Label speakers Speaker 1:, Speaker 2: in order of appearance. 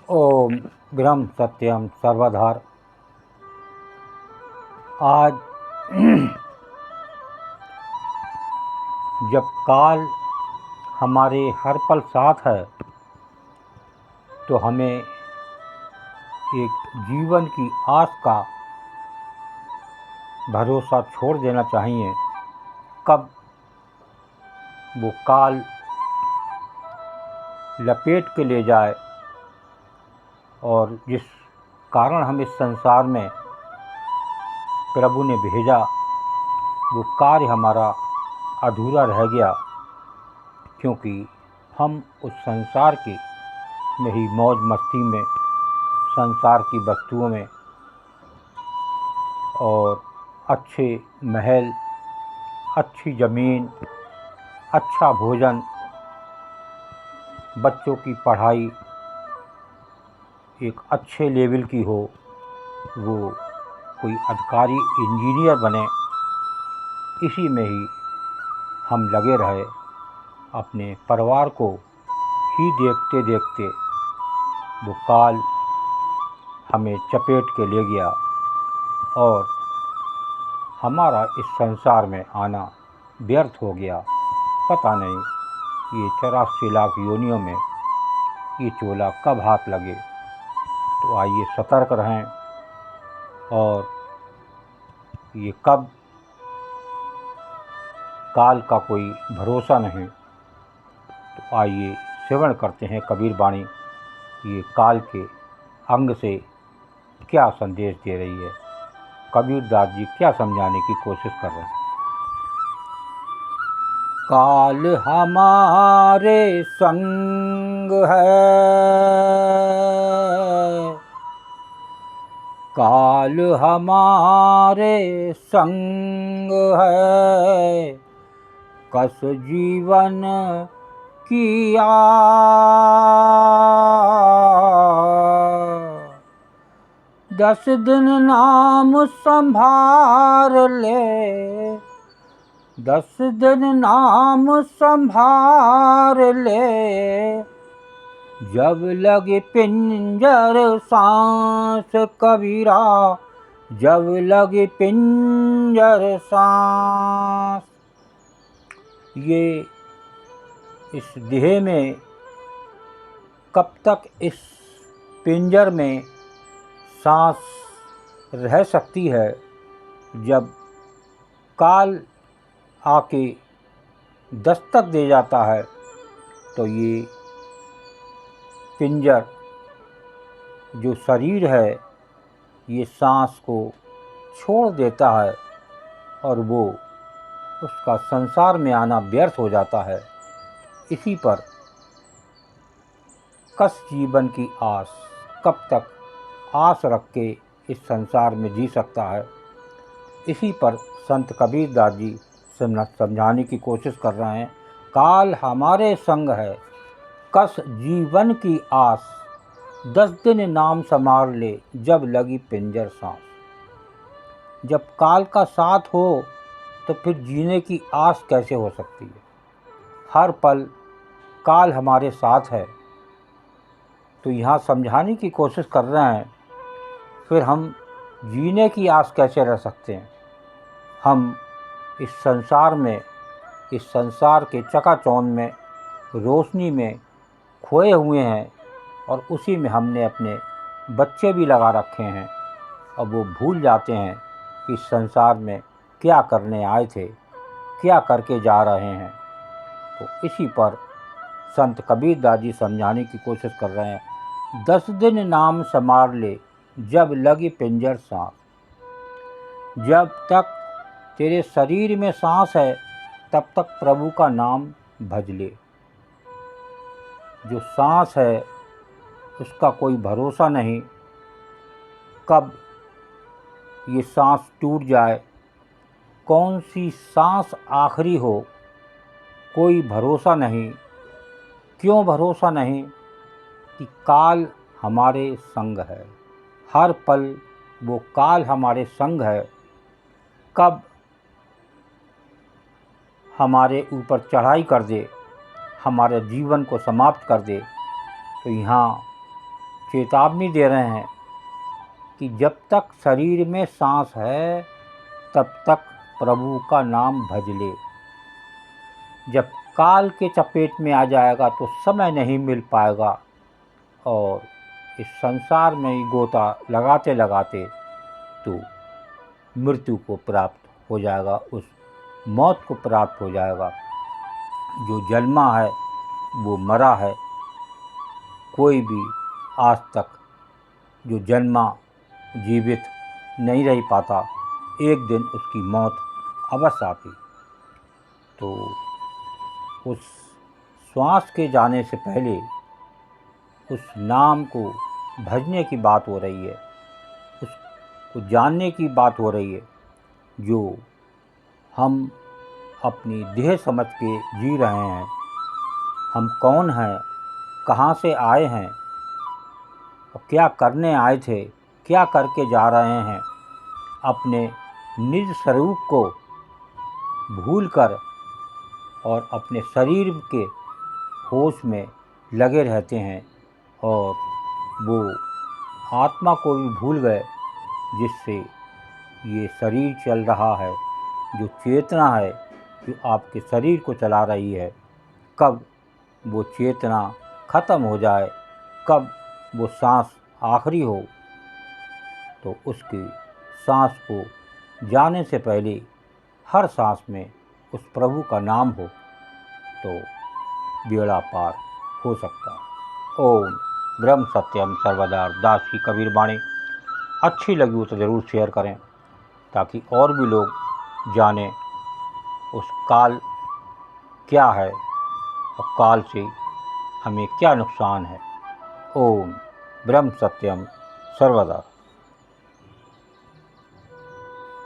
Speaker 1: ओम ब्रह्म सत्यम सर्वधार। आज जब काल हमारे हर पल साथ है तो हमें एक जीवन की आस का भरोसा छोड़ देना चाहिए। कब वो काल लपेट के ले जाए और जिस कारण हम इस संसार में प्रभु ने भेजा वो कार्य हमारा अधूरा रह गया, क्योंकि हम उस संसार की में ही मौज मस्ती में, संसार की वस्तुओं में और अच्छे महल, अच्छी ज़मीन, अच्छा भोजन, बच्चों की पढ़ाई एक अच्छे लेवल की हो, वो कोई अधिकारी इंजीनियर बने, इसी में ही हम लगे रहे। अपने परिवार को ही देखते देखते वो काल हमें चपेट के ले गया और हमारा इस संसार में आना व्यर्थ हो गया। पता नहीं ये 84 लाख योनियों में ये चोला कब हाथ लगे। तो आइए सतर्क रहें और ये कब काल का कोई भरोसा नहीं। तो आइए श्रवण करते हैं कबीर वाणी, ये काल के अंग से क्या संदेश दे रही है, कबीरदास जी क्या समझाने की कोशिश कर रहे हैं। काल हमारे संग है, काल हमारे संग है, कस जीवन किया 10 दिन नाम संभार ले, 10 दिन नाम संभार ले, जब लगे पिंजर सांस कबीरा, जब लगे पिंजर सांस। ये इस देह में कब तक इस पिंजर में सांस रह सकती है। जब काल आके दस्तक दे जाता है तो ये पिंजर जो शरीर है ये सांस को छोड़ देता है और वो उसका संसार में आना व्यर्थ हो जाता है। इसी पर कस जीवन की आस, कब तक आस रख के इस संसार में जी सकता है। इसी पर संत कबीरदास जी समझाने की कोशिश कर रहे हैं। काल हमारे संग है, कस जीवन की आस, 10 दिन नाम संभार ले, जब लगी पिंजर सांस। जब काल का साथ हो तो फिर जीने की आस कैसे हो सकती है। हर पल काल हमारे साथ है, तो यहाँ समझाने की कोशिश कर रहे हैं फिर हम जीने की आस कैसे रह सकते हैं। हम इस संसार में, इस संसार के चकाचौंध में, रोशनी में खोए हुए हैं और उसी में हमने अपने बच्चे भी लगा रखे हैं और वो भूल जाते हैं कि इस संसार में क्या करने आए थे, क्या करके जा रहे हैं। तो इसी पर संत कबीरदास जी समझाने की कोशिश कर रहे हैं। 10 दिन नाम संभार ले, जब लगी पिंजर सांस। जब तक तेरे शरीर में सांस है तब तक प्रभु का नाम भज ले। जो सांस है उसका कोई भरोसा नहीं, कब ये सांस टूट जाए, कौन सी सांस आखिरी हो, कोई भरोसा नहीं। क्यों भरोसा नहीं? कि काल हमारे संग है। हर पल वो काल हमारे संग है। कब हमारे ऊपर चढ़ाई कर दे, हमारे जीवन को समाप्त कर दे, तो यहाँ चेतावनी दे रहे हैं कि जब तक शरीर में सांस है तब तक प्रभु का नाम भज ले। जब काल के चपेट में आ जाएगा तो समय नहीं मिल पाएगा और इस संसार में ही गोता लगाते लगाते तो मृत्यु को प्राप्त हो जाएगा, उस मौत को प्राप्त हो जाएगा। जो जन्मा है वो मरा है। कोई भी आज तक जो जन्मा जीवित नहीं रह पाता, एक दिन उसकी मौत अवश्य आती। तो उस श्वास के जाने से पहले उस नाम को भजने की बात हो रही है, उसको जानने की बात हो रही है। जो हम अपनी देह समझ के जी रहे हैं, हम कौन हैं, कहाँ से आए हैं और क्या करने आए थे, क्या करके जा रहे हैं, अपने निज स्वरूप को भूलकर और अपने शरीर के होश में लगे रहते हैं और वो आत्मा को भी भूल गए जिससे ये शरीर चल रहा है। जो चेतना है जो आपके शरीर को चला रही है, कब वो चेतना ख़त्म हो जाए, कब वो सांस आखिरी हो, तो उसकी सांस को जाने से पहले हर सांस में उस प्रभु का नाम हो तो बेड़ा पार हो सकता है। ओम ब्रह्म सत्यम सर्वदा। दास की कबीर वाणी अच्छी लगी हो तो ज़रूर शेयर करें ताकि और भी लोग जानें उस काल क्या है और काल से हमें क्या नुकसान है। ओम ब्रह्म सत्यम सर्वदा।